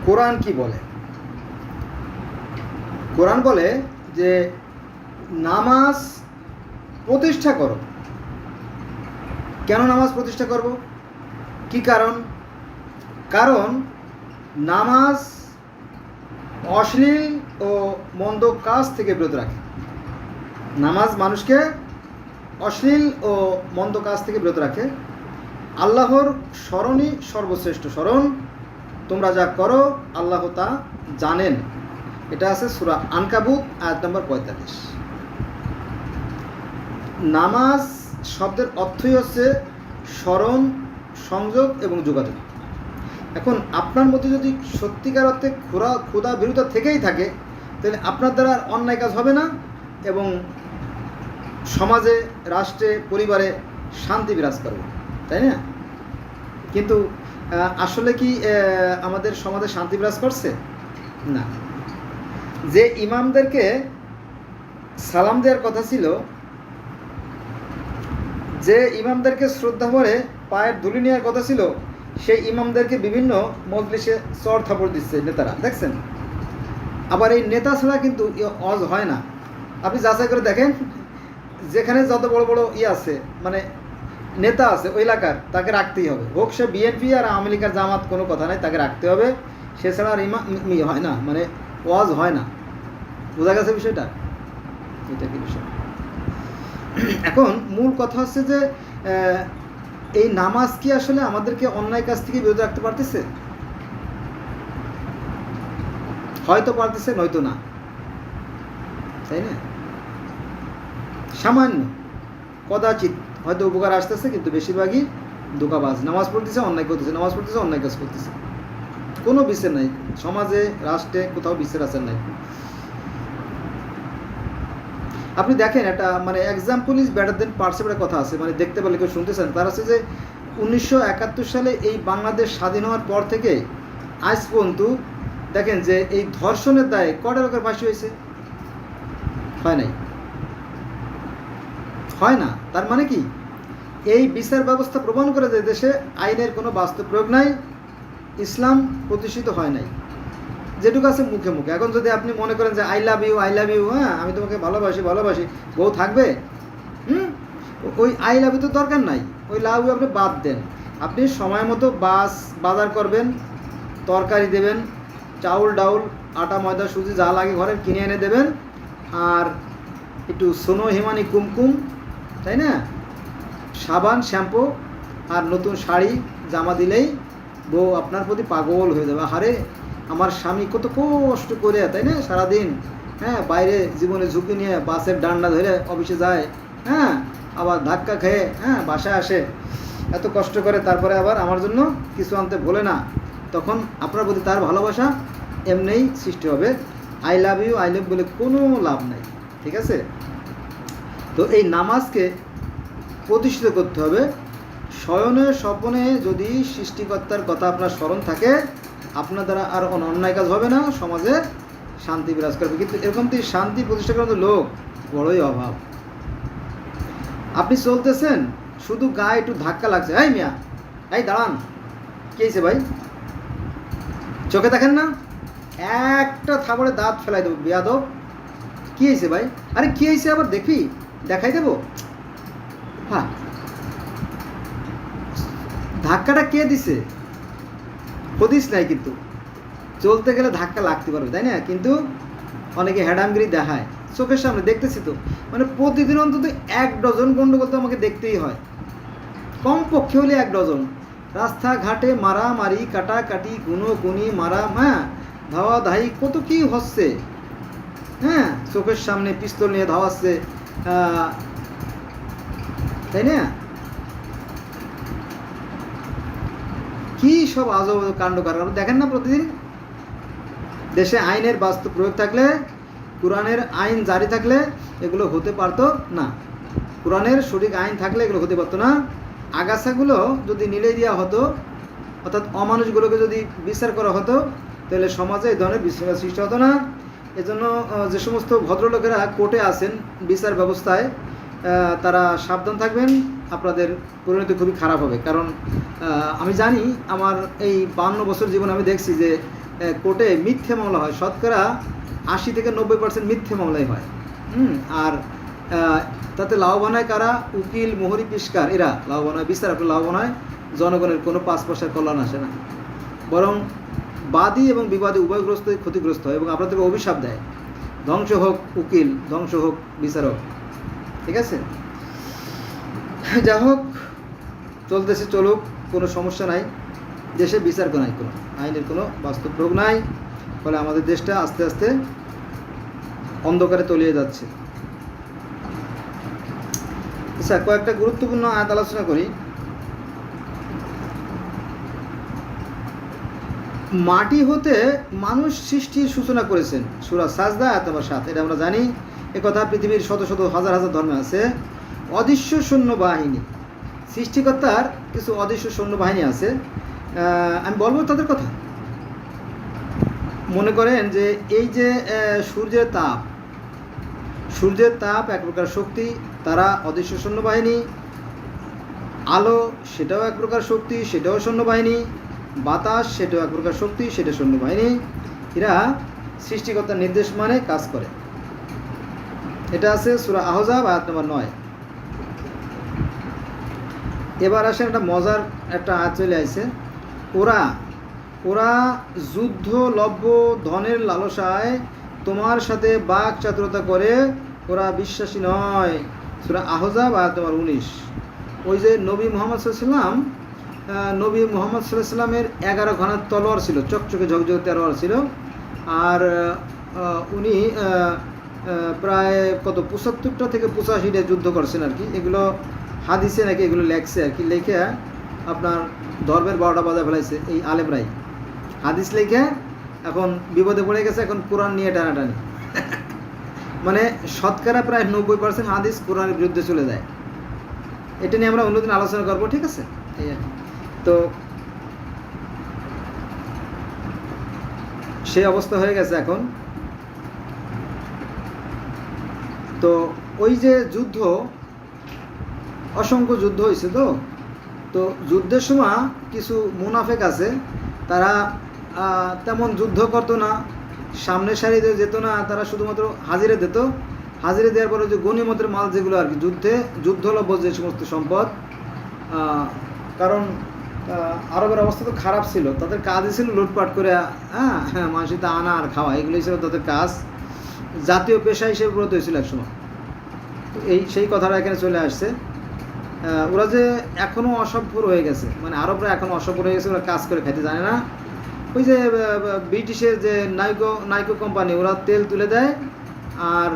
কোরআন কি বলে? কোরআন বলে যে নামাজ প্রতিষ্ঠা করো। কেন নামাজ প্রতিষ্ঠা করব? কি কারণ? কারণ নামাজ অশ্লীল ও মন্দ কাজ থেকে বিরত রাখে। নামাজ মানুষকে অশ্লীল ও মন্দ কাজ থেকে বিরত রাখে। আল্লাহর স্মরণই সর্বশ্রেষ্ঠ স্মরণ। তোমরা যা করো আল্লাহ তা জানেন। এটা আছে সূরা আনকাবুত আয়াত নম্বর 45। নামাজ শব্দের অর্থই হচ্ছে স্মরণ, সংযোগ এবং যোগাযোগ। এখন আপনার মধ্যে যদি সত্যিকার অর্থে ক্ষুধা বিরুদ্ধ থেকেই থাকে, তাহলে আপনার দ্বারা আর অন্যায় কাজ হবে না এবং সমাজে, রাষ্ট্রে, পরিবারে শান্তি বিরাজ করবে, তাই না? কিন্তু আসলে কি আমাদের সমাজে শান্তি বিরাজ করছে? না। যে ইমামদেরকে সালাম দেওয়ার কথা ছিল, যে ইমামদেরকে শ্রদ্ধা ভরে পায়ের ধুলি নেওয়ার কথা ছিল, সেই ইমামদেরকে বিভিন্ন মজলিসে চড় থাপড় দিচ্ছে নেতারা, দেখছেন? আবার এই নেতা ছাড়া কিন্তু অজ হয় না। আপনি যাচাই করে দেখেন, যেখানে যত বড় বড় আছে, মানে নেতা আছে ওই এলাকার, তাকে রাখতেই হবে। হোক সে বিএনপি আর আওয়ামী লীগের জামাত, কোনো কথা নাই, তাকে রাখতে হবে। সে ছাড়া আর হয় না, মানে ওয়াজ হয় না। বোঝা গেছে বিষয়টা? এটা কি বিষয়? এখন মূল কথা হচ্ছে যে এই নামাজ কি আসলে আমাদেরকে অন্যায় কাজ থেকে বিরত রাখতে পারতেছে? হয়তো পারতেছে, নয়তো না, তাই না? সামান্য কদাচিৎ হয়তো উপকার আসতেছে, কিন্তু বেশিরভাগই ধোঁকাবাজ। নামাজ পড়তেছে, অন্যায় করতেছে, নামাজ পড়তেছে, অন্যায় কাজ করতেছে। কোনো বিচার নাই সমাজে, রাষ্ট্রে, কোথাও বিচার আচার নাই। আপনি দেখেন, একটা মানে এক্সাম্পল ইজ বেটার দেন পার্সেপ্টের কথা আছে, মানে দেখতে পেলে কেউ শুনতেছেন। তার আছে যে 1971 সালে এই বাংলাদেশ স্বাধীন হওয়ার পর থেকে আজ পর্যন্ত দেখেন যে এই ধর্ষণের দায়ে কয়টা লোকের ফাঁসি হয়েছে? হয় নাই, হয় না। তার মানে কি? এই বিচার ব্যবস্থা প্রমাণ করে যে দেশে আইনের কোনো বাস্তব প্রয়োগ নাই, ইসলাম প্রতিষ্ঠিত হয় নাই, যেটুকু আছে মুখে মুখে। এখন যদি আপনি মনে করেন যে আই লাভ ইউ, হ্যাঁ আমি তোমাকে ভালোবাসি, বউ থাকবে, ওই আই লাভ ইউ তো দরকার নাই। ওই লাভ ইউ আপনি বাদ দেন। আপনি সময় মতো বাজার করবেন, তরকারি দেবেন, চাউল ডাউল, আটা ময়দা সুজি যা লাগে ঘরে কিনে এনে দেবেন, আর একটু সোনো হিমানি কুমকুম, তাই না, সাবান, শ্যাম্পু আর নতুন শাড়ি জামা দিলেই বউ আপনার প্রতি পাগল হয়ে যাবে। আরে আমার স্বামী কত কষ্ট করে, তাই না, সারাদিন, হ্যাঁ, বাইরে জীবনে ঝুঁকি নিয়ে বাসের ডান্ডা ধরে অফিসে যায়, হ্যাঁ, আবার ধাক্কা খেয়ে, হ্যাঁ, বাসায় আসে, এত কষ্ট করে, তারপরে আবার আমার জন্য কিছু আনতে ভোলে না। তখন আপনার প্রতি তার ভালোবাসা এমনিই সৃষ্টি হবে। I love you, I love বলে কোনো লাভ নাই, ঠিক আছে? তো এই নামাজকে প্রতিষ্ঠিত করতে হবে। শয়নে স্বপনে যদি সৃষ্টিকর্তার কথা আপনার স্মরণ থাকে, আপনার দ্বারা আর অন্যায় কাজ হবে না, সমাজে শান্তি বিরাজ করবে। কিন্তু এরকম শান্তি প্রতিষ্ঠা করার লোক বড়ই অভাব। আপনি চলতেছেন, শুধু গায়ে একটু ধাক্কা লাগছে, এই মিয়া, এই দাঁড়ান, কী হয়েছে ভাই? চোখে দেখেন না? একটা থাবড়ে দাঁত ফেলাই দেবো, বেয়াদব। কী হয়েছে ভাই? আরে কী হয়েছে আবার দেখি, দেখাই দেবো? হ্যাঁ, ধাক্কাটা কে দিছে? হদিস নাই, কিন্তু চলতে গেলে ধাক্কা লাগতে পারবে, তাই না? কিন্তু অনেকে হ্যাডামগিরি দেখায়, চোখের সামনে দেখতেছি তো। মানে প্রতিদিন অন্তত 1 ডজন গন্ডগোল তো আমাকে দেখতেই হয়, কমপক্ষে হলে 1 ডজন। রাস্তাঘাটে মারামারি, কাটাকাটি, গুনোগুনি, হ্যাঁ, ধাওয়া ধাই, কত কি হচ্ছে, হ্যাঁ, চোখের সামনে পিস্তল নিয়ে ধাওয়াচ্ছে, তাই না? কি সব আজব কাণ্ড কারখানা দেখেন না প্রতিদিন। দেশে আইনের বাস্তব প্রয়োগ থাকলে, কোরআনের আইন জারি থাকলে এগুলো হতে পারতো না। কোরআনের সঠিক আইন থাকলে এগুলো হতে পারতো না। আগাছাগুলো যদি নিলে দেওয়া হতো, অর্থাৎ অমানুষগুলোকে যদি বিচার করা হতো, তাহলে সমাজে এই ধরনের বিশৃঙ্খলা সৃষ্টি হতো না। এজন্য যে সমস্ত ভদ্রলোকেরা কোর্টে আছেন বিচার ব্যবস্থায়, তারা সাবধান থাকবেন, আপনাদের পরিণতি খুবই খারাপ হবে। কারণ আমি জানি, আমার এই 52 বছর জীবন আমি দেখছি যে কোর্টে মিথ্যে মামলা হয়, শতকরা 80 থেকে 90% মিথ্যে মামলাই হয়। আর তাতে লাভবান হয় কারা? উকিল, মোহরি, পেশকার, এরা লাভবান হয়, বিচারক লাভবান হয়, জনগণের কোনো 5 পয়সার কল্যাণ আসে না, বরং বাদী এবং বিবাদী উভয়গ্রস্তই ক্ষতিগ্রস্ত হয় এবং আপনাদেরকে অভিশাপ দেয়, ধ্বংস হোক উকিল, ধ্বংস হোক বিচারক। ঠিক আছে, যা হোক, চলতেছে চলুক, কোনো সমস্যা নাই, দেশে বিচার নাই, কোনো আইনের কোনো বাস্তব প্রয়োগ নাই, ফলে আমাদের দেশটা আস্তে আস্তে অন্ধকারে তলিয়ে যাচ্ছে। আচ্ছা, কয়েকটা গুরুত্বপূর্ণ আয়াত আলোচনা করি। মাটি হতে মানুষ সৃষ্টির সূচনা করেছেন, সূরা সাজদা আয়াত নম্বর 7। এটা আমরা জানি, একথা পৃথিবীর শত শত হাজার হাজার ধর্মে আছে। অদৃশ্য সৈন্যবাহিনী, সৃষ্টিকর্তার কিছু অদৃশ্য সৈন্যবাহিনী আছে, আমি বলবো তাদের কথা। মনে করেন যে এই যে সূর্যের তাপ এক প্রকার শক্তি, তারা অদৃশ্য সৈন্যবাহিনী। আলো, সেটাও এক প্রকার শক্তি, সেটাও সৈন্যবাহিনী। বাতাস, সেটাও এক প্রকার শক্তি, সেটা সৈন্যবাহিনী। এরা সৃষ্টিকর্তার নির্দেশ মানে কাজ করে। এটা আছে সূরা আহজাব আয়াত নম্বর 9। এবার আসেন একটা মজার একটা আয়াত চলে আসছে। ওরা যুদ্ধলভ্য ধনের লালসায় তোমার সাথে বাক চাতুরতা করে, ওরা বিশ্বাসী নয়। সূরা আহজাব আয়াত নম্বর 19। ওই যে নবী মুহাম্মদ সাল্লাল্লাহু আলাইহি সাল্লামের 11 ঘানার তলোয়ার ছিল, চকচকে ঝকঝকে তলোয়ার ছিল, আর উনি প্রায় 75টা থেকে 85টা যুদ্ধ করছেন আর কি। এগুলো হাদিসে নাকি এগুলো লেখছে আর কি, লেখে আপনার ধর্মের 12টা বাজা ফেলাইছে এই আলেমরাই। হাদিস লেখে এখন বিপদে পড়ে গেছে, এখন কোরআন নিয়ে টানাটানি। মানে শতকরা প্রায় 90% হাদিস কোরআনের বিরুদ্ধে চলে যায়। এটা নিয়ে আমরা অন্যদিন আলোচনা করবো, ঠিক আছে? এই আর কি। তো সেই অবস্থা হয়ে গেছে এখন। তো ওই যে যুদ্ধ, অসংখ্য যুদ্ধ হয়েছে। তো যুদ্ধের সময় কিছু মুনাফেক আছে, তারা তেমন যুদ্ধ করতো না, সামনের সারিতে যেত না, তারা শুধুমাত্র হাজিরে দিত। হাজিরে দেওয়ার পরে যে গনিমতের মাল যেগুলো আর কি, যুদ্ধলভ্য যে সমস্ত সম্পদ, কারণ আরবের অবস্থা তো খারাপ ছিল, তাদের কাজই ছিল লুটপাট করে মানুষের তা আনা আর খাওয়া, এগুলোই ছিল তাদের কাজ, জাতীয় পেশা হিসেবে ব্রত হয়েছিল একসময়। তো সেই কথাটা এখানে চলে আসছে। ওরা যে এখনও অসভ্য হয়ে গেছে, মানে আরবরা এখনও অসভ্য হয়ে গেছে, ওরা কাজ করে খাইতে জানে না। ওই যে ব্রিটিশের যে নাইকো কোম্পানি, ওরা তেল তুলে দেয়, আর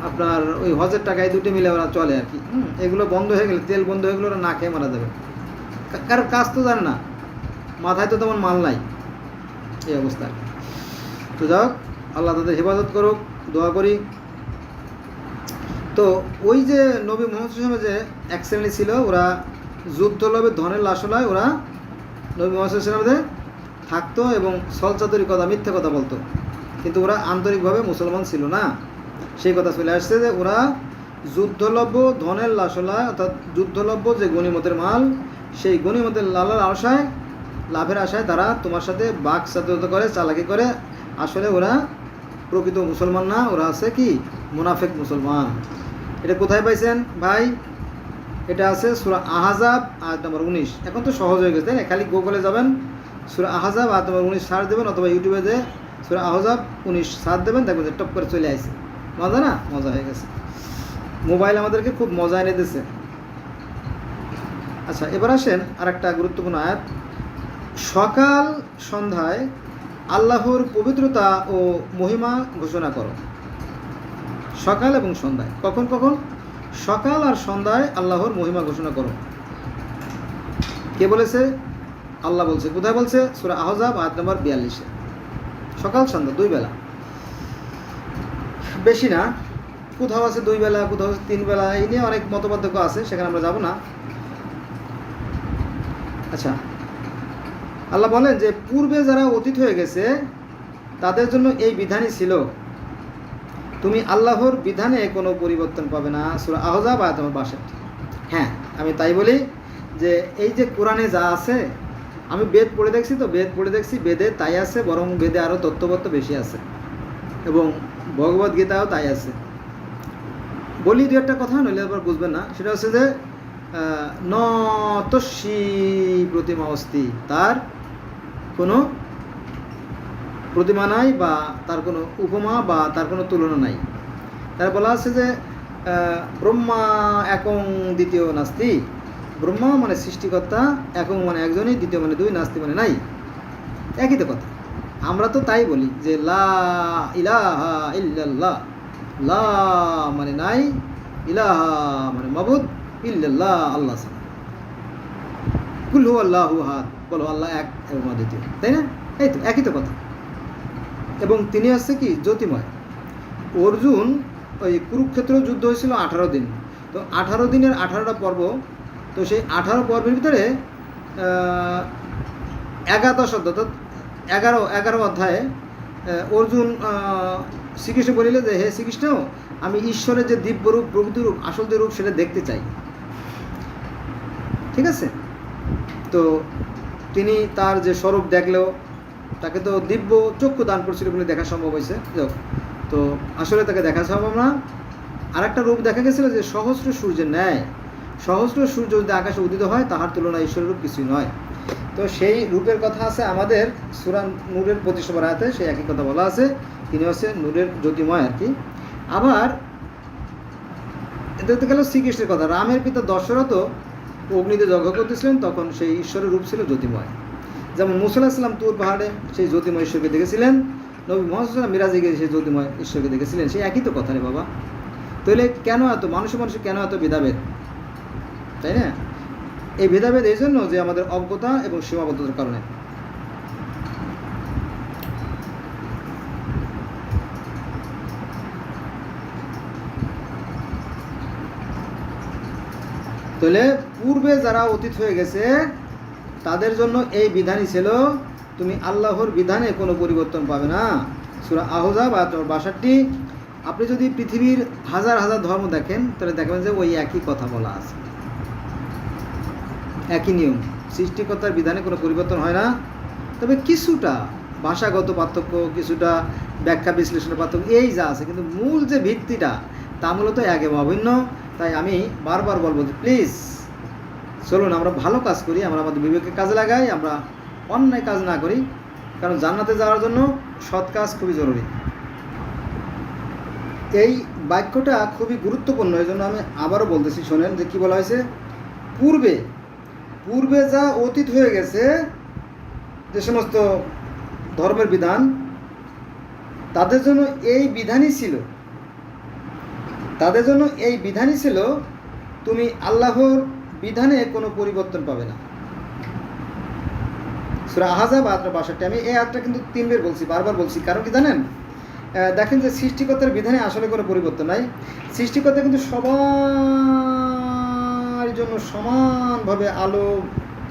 আপনার ওই হজের টাকায় দুটো মিলে ওরা চলে আর কি। এগুলো বন্ধ হয়ে গেলে, তেল বন্ধ হয়ে গেলে ওরা না খেয়ে মারা যাবে, কারণ কাজ তো জানে না, মাথায় তো তেমন মাল নাই, এই অবস্থা। তো যাক, আল্লাহ তাদের হেফাজত করুক, দোয়া করি। তো ওই যে নবী মুহাম্মদ সাল্লাল্লাহু আলাইহি ওয়াসাল্লাম যে এক শ্রেণী ছিল, ওরা যুদ্ধলোভে ধনের লাশলায় ওরা নবী মুহাম্মদ সাল্লাল্লাহু আলাইহি ওয়াসাল্লামের থাকতো এবং ছলচাতুরি কথা, মিথ্যে কথা বলতো, কিন্তু ওরা আন্তরিকভাবে মুসলমান ছিল না। সেই কথা চলে আসছে যে ওরা যুদ্ধলভ্য ধনের লাশলায়, অর্থাৎ যুদ্ধলভ্য যে গনিমতের মাল, সেই গনিমতের লাভের আশায় তারা তোমার সাথে বাক চাতুরতা করে, চালাকি করে। আসলে ওরা প্রকৃত মুসলমান না, ওরা আছে কি মুনাফেক মুসলমান। এটা কোথায় পাইছেন ভাই? এটা আছে সূরা আহজাব আয়াত নম্বর 19। এখন তো সহজ হয়ে গেছে, খালি গুগলে যাবেন, সূরা আহজাব আয়াত নম্বর 19 সার্চ দেবেন, অথবা ইউটিউবে যে সূরা আহজাব 19 সার্চ দেবেন, দেখবেন যে টপ করে চলে আসছে। মজা না? মজা হয়ে গেছে, মোবাইল আমাদেরকে খুব মজা এনে দিয়েছে। আচ্ছা, এবার আসেন আর একটা গুরুত্বপূর্ণ আয়াত। সকাল সন্ধ্যায় আল্লাহর পবিত্রতা ও মহিমা ঘোষণা করো। সকাল এবং সন্ধ্যায়, কখন কখন? সকাল আর সন্ধ্যায় আল্লাহর মহিমা ঘোষণা করো। কে বলেছে? আল্লাহ বলছে। কোথায় বলছে? সূরা আহজাব আয়াত নম্বর 42। সকাল সন্ধ্যা 2 বেলা, বেশি না। কোথাও আছে 2 বেলা, কোথাও আছে 3 বেলা, এই নিয়ে অনেক মতপার্থক্য আছে, সেখানে আমরা যাব না। আচ্ছা, আল্লাহ বলেন যে পূর্বে যারা অতীত হয়ে গেছে তাদের জন্য এই বিধানই ছিল, তুমি আল্লাহর বিধানে কোনো পরিবর্তন পাবে না। সূরা আহজাব আয়াত নম্বর 62। হ্যাঁ, আমি তাই বলি যে এই যে কোরআনে যা আছে, আমি বেদ পড়ে দেখছি, তো বেদ পড়ে দেখছি, বেদে তাই আছে, বরং বেদে আরও তত্ত্ববত্ত বেশি আছে, এবং ভগবদ্গীতাও তাই আছে। বলি দু একটা কথা, নইলে আবার বুঝবেন না। সেটা হচ্ছে যে ন তস্যি প্রতিমা অস্তি, তার কোনো প্রতিমা নাই, বা তার কোনো উপমা বা তার কোনো তুলনা নাই। তার বলা আছে যে ব্রহ্মা একং দ্বিতীয় নাস্তি, ব্রহ্মা মানে সৃষ্টিকর্তা, একং মানে একজনই, দ্বিতীয় মানে দুই, নাস্তি মানে নাই। একই তো কথা। আমরা তো তাই বলি যে লা ইলাহা ইল্লাল্লাহ, লা মানে নাই, ইলাহা মানে মাবুদ, ইল্লাল্লাহ আল্লাহ ছাড়া। কুল হু আল্লাহু আহাদ, বলো আল্লাহ এক এবং অদ্বিতীয়, তাই না? এই তো একই তো কথা। এবং তিনি হচ্ছে কি জ্যোতিময়। অর্জুন, ওই কুরুক্ষেত্র যুদ্ধ হয়েছিল 18 দিন, তো 18 দিনের 18টা পর্ব, তো সেই 18 পর্বের ভিতরে 11 অর্থাৎ 11 অধ্যায়ে অর্জুন শ্রীকৃষ্ণ বলিলে যে হে শ্রীকৃষ্ণ, আমি ঈশ্বরের যে দিব্যরূপ, প্রকৃত রূপ, আসল যে রূপ, সেটা দেখতে চাই। ঠিক আছে? তো তিনি তার যে স্বরূপ দেখলেও, তাকে তো দিব্য চক্ষু দান করছিল বলে দেখা সম্ভব হয়েছে। তো আসলে তাকে দেখা সম্ভব না। আর একটা রূপ দেখা গেছিল যে সহস্র সূর্যের ন্যায়, সহস্র সূর্য যদি আকাশে উদিত হয়, তাহার তুলনায় ঈশ্বরের রূপ কিছুই নয়। তো সেই রূপের কথা আছে আমাদের সূরা নূরের 25 নম্বর আয়াতে, সেই একই কথা বলা আছে। তিনি হচ্ছে নূরের জ্যোতিময় আর কি। আবার এতে গেল শ্রীকৃষ্ণের কথা। রামের পিতা দশরথ অগ্নিতে যজ্ঞ করতেছিলেন, তখন সেই ঈশ্বরের রূপ ছিল জ্যোতিময়। যেমন মুসা আলাইহিস সালাম তুর পাহাড়ে সেই জ্যোতিময় ঈশ্বরকে দেখেছিলেন, নবী মুহাম্মদ সাল্লাল্লাহু আলাইহি ওয়াসাল্লাম মিরাজে গিয়ে সেই জ্যোতিময় ঈশ্বরকে দেখেছিলেন। সেই একই তো কথা রে বাবা। তাহলে কেন এত মানুষের কেন এত ভেদাভেদ, তাই না? এই ভেদাভেদ এই জন্য যে আমাদের অজ্ঞতা এবং সীমাবদ্ধতার কারণে। তাহলে পূর্বে যারা অতীত হয়ে গেছে, তাদের জন্য এই বিধানই ছিল, তুমি আল্লাহর বিধানে কোনো পরিবর্তন পাবে না। সূরা আহজাব আয়াত নম্বর 62। আপনি যদি পৃথিবীর হাজার হাজার ধর্ম দেখেন, তাহলে দেখবেন যে ওই একই কথা বলা আছে, একই নিয়ম। সৃষ্টিকর্তার বিধানে কোনো পরিবর্তন হয় না। তবে কিছুটা ভাষাগত পার্থক্য, কিছুটা ব্যাখ্যা বিশ্লেষণের পার্থক্য, এই যা আছে, কিন্তু মূল যে ভিত্তিটা, তা মূলত এক এবং অভিন্ন। তাই আমি বারবার বলবো যে প্লিজ চলুন আমরা ভালো কাজ করি, আমরা আমাদের বিবেককে কাজে লাগাই, আমরা অন্যায় কাজ না করি। কারণ জান্নাতে যাওয়ার জন্য সৎ কাজ খুবই জরুরি। এই বাক্যটা খুবই গুরুত্বপূর্ণ, এই জন্য আমি আবারও বলতেছি, শোনেন যে কী বলা হয়েছে। পূর্বে যা অতীত হয়ে গেছে, যে সমস্ত ধর্মের বিধান, তাদের জন্য এই বিধানই ছিল, তুমি আল্লাহর বিধানে কোনো পরিবর্তন পাবে না। সূরা আহজাব আয়াত 62। আমি এই আয়াতটা কিন্তু 3 বার বলছি, বারবার বলছি, কারণ কি জানেন? দেখেন যে সৃষ্টিকর্তার বিধানে আসলে কোনো পরিবর্তন নাই। সৃষ্টিকর্তা কিন্তু সবার জন্য সমানভাবে আলো,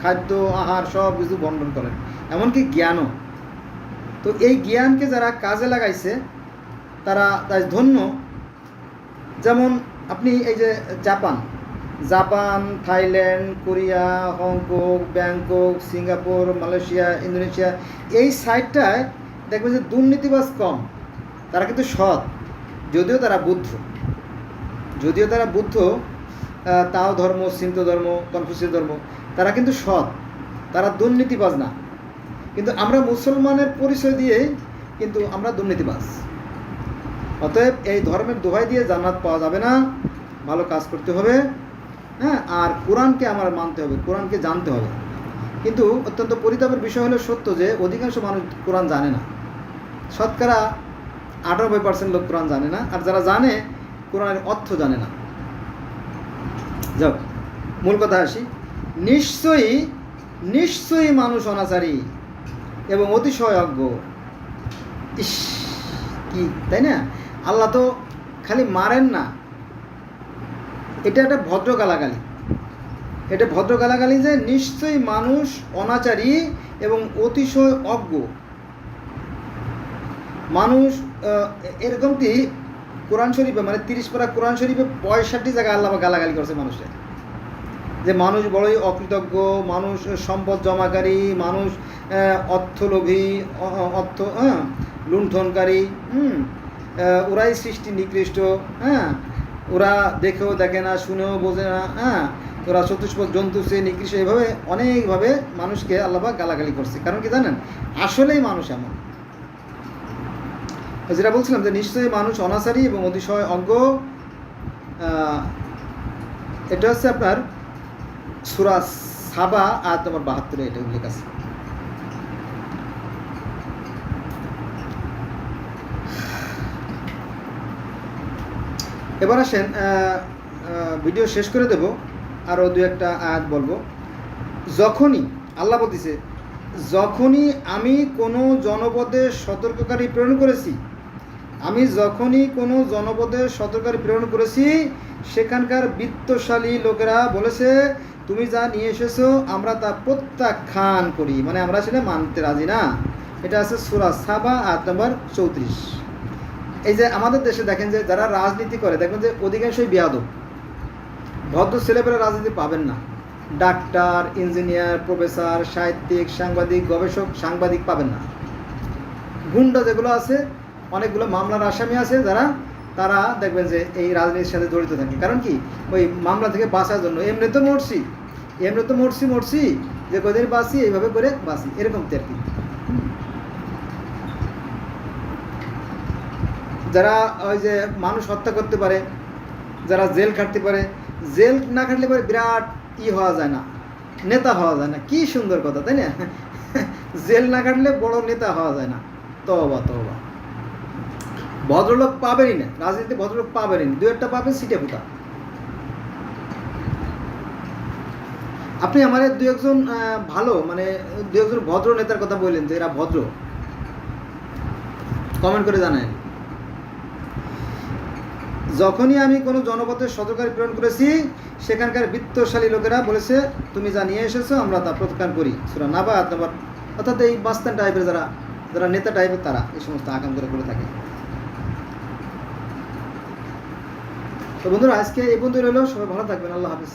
খাদ্য, আহার সব কিছু বন্টন করেন, এমনকি জ্ঞানও। তো এই জ্ঞানকে যারা কাজে লাগাইছে, তারা তাই ধন্য। যেমন আপনি এই যে Japan, Thailand, Korea, Hong Kong, Bangkok, Singapore, Malaysia, Indonesia, এই সাইডটায় দেখবেন যে দুর্নীতিবাজ কম। তারা কিন্তু সৎ, যদিও তারা বুদ্ধ, তাও ধর্ম, সিন্ত ধর্ম, কনফুসিয়াস ধর্ম, তারা কিন্তু সৎ, তারা দুর্নীতিবাজ না। কিন্তু আমরা মুসলমানের পরিচয় দিয়ে কিন্তু আমরা দুর্নীতিবাজ। অতএব এই ধর্মের দোহাই দিয়ে জান্নাত পাওয়া যাবে না, ভালো কাজ করতে হবে। হ্যাঁ, আর কোরআনকে আমার মানতে হবে, কোরআনকে জানতে হবে। কিন্তু অত্যন্ত পরিতাপের বিষয় হলো সত্য যে অধিকাংশ মানুষ কোরআন জানে না। শতকরা 98% লোক কোরআন জানে না, আর যারা জানে, কোরআনের অর্থ জানে না। যাক, মূল কথা আসি। নিশ্চয়ই মানুষ অনাচারী এবং অতিশয় অজ্ঞ। ইস, কি, তাই না? আল্লাহ তো খালি মারেন না, এটা একটা ভদ্র গালাগালি, যে নিশ্চয়ই মানুষ অনাচারী এবং অতিশয় অজ্ঞ। মানুষ এরকমটি কোরআন শরীফে, মানে 30 পারা কোরআন শরীফে 65 জায়গায় আল্লাহ গালাগালি করছে মানুষের। যে মানুষ বড়ই অকৃতজ্ঞ, মানুষ সম্পদ জমাকারী, মানুষ অর্থলোভী, অর্থ লুণ্ঠনকারী, ওরাই সৃষ্টি নিকৃষ্ট, ওরা দেখেও দেখে না, শুনেও বোঝে না, ওরা চতুষ্পদ জন্তু সে নিকৃষ্ট, এভাবে অনেকভাবে মানুষকে আল্লাহ পাক গালাগালি করছে। কারণ কি জানেন, আসলেই মানুষ এমন, যেটা বলছিলাম যে নিশ্চয়ই মানুষ অনাচারী এবং অতিশয় অজ্ঞ। এটা হচ্ছে আপনার সূরা সাবা আয়াত নম্বর 72 এটা উল্লেখ আছে। এবার আসেন, ভিডিও শেষ করে দেব, আরও দু একটা আয়াত বলবো। যখনই আল্লাহ বলতেছে, যখনই আমি কোনো জনপদে সতর্ককারী প্রেরণ করেছি, আমি যখনই কোনো জনপদে সতর্ককারী প্রেরণ করেছি, সেখানকার বিত্তশালী লোকেরা বলেছে তুমি যা নিয়ে এসেছো আমরা তা প্রত্যাখ্যান করি, মানে আমরা সেটা মানতে রাজি না। এটা আছে সূরা সাবা আয়াত নম্বর 34। এই যে আমাদের দেশে দেখেন যে যারা রাজনীতি করে, দেখবেন যে অধিকাংশই বেয়াদব, ভদ্র ছেলেপেলে রাজনীতি পাবেন না। ডাক্তার, ইঞ্জিনিয়ার, প্রফেসর, সাহিত্যিক, সাংবাদিক, গবেষক, সাংবাদিক পাবেন না। গুন্ডা যেগুলো আছে, অনেকগুলো মামলার আসামি আছে যারা, তারা দেখবেন যে এই রাজনীতির সাথে জড়িত থাকে। কারণ কি, ওই মামলা থেকে বাঁচার জন্য, এমনি তো মরছি যে কদিন বাঁচি, এইভাবে করে বাঁচি, এরকম আর কি। যারা ওই যে মানুষ হত্যা করতে পারে, যারা জেল খাটতে পারে, জেল না খাটলে পরে বিরাট হওয়া যায় না, নেতা হওয়া যায় না। কি সুন্দর কথা, তাই না? জেল না কাটলে বড় নেতা হওয়া যায় না। তওবা। ভদ্রলোক পাবেনই না, রাজনীতি ভদ্রলোক পাবেনই না, দু একটা পাবেন সিটে ফুটা। আপনি আমার দু একজন ভালো, মানে দু একজন ভদ্র নেতার কথা বললেন যে এরা ভদ্র, কমেন্ট করে জানায়। যখনই আমি কোনো জনপদের সতর্ককারী প্রেরণ করেছি, সেখানকার বিত্তশালী লোকেরা বলেছে তুমি যা নিয়ে এসেছো আমরা তা প্রত্যাখ্যান করি। সূরা নাবা আয়াত নম্বর, অর্থাৎ এই মাস্তান টাইপের যারা নেতা টাইপের, তারা এই সমস্ত আকাম করে থাকে। তো বন্ধুরা, আজকে এই পর্যন্ত রইল। সবাই ভালো থাকবেন। আল্লাহ হাফিজ।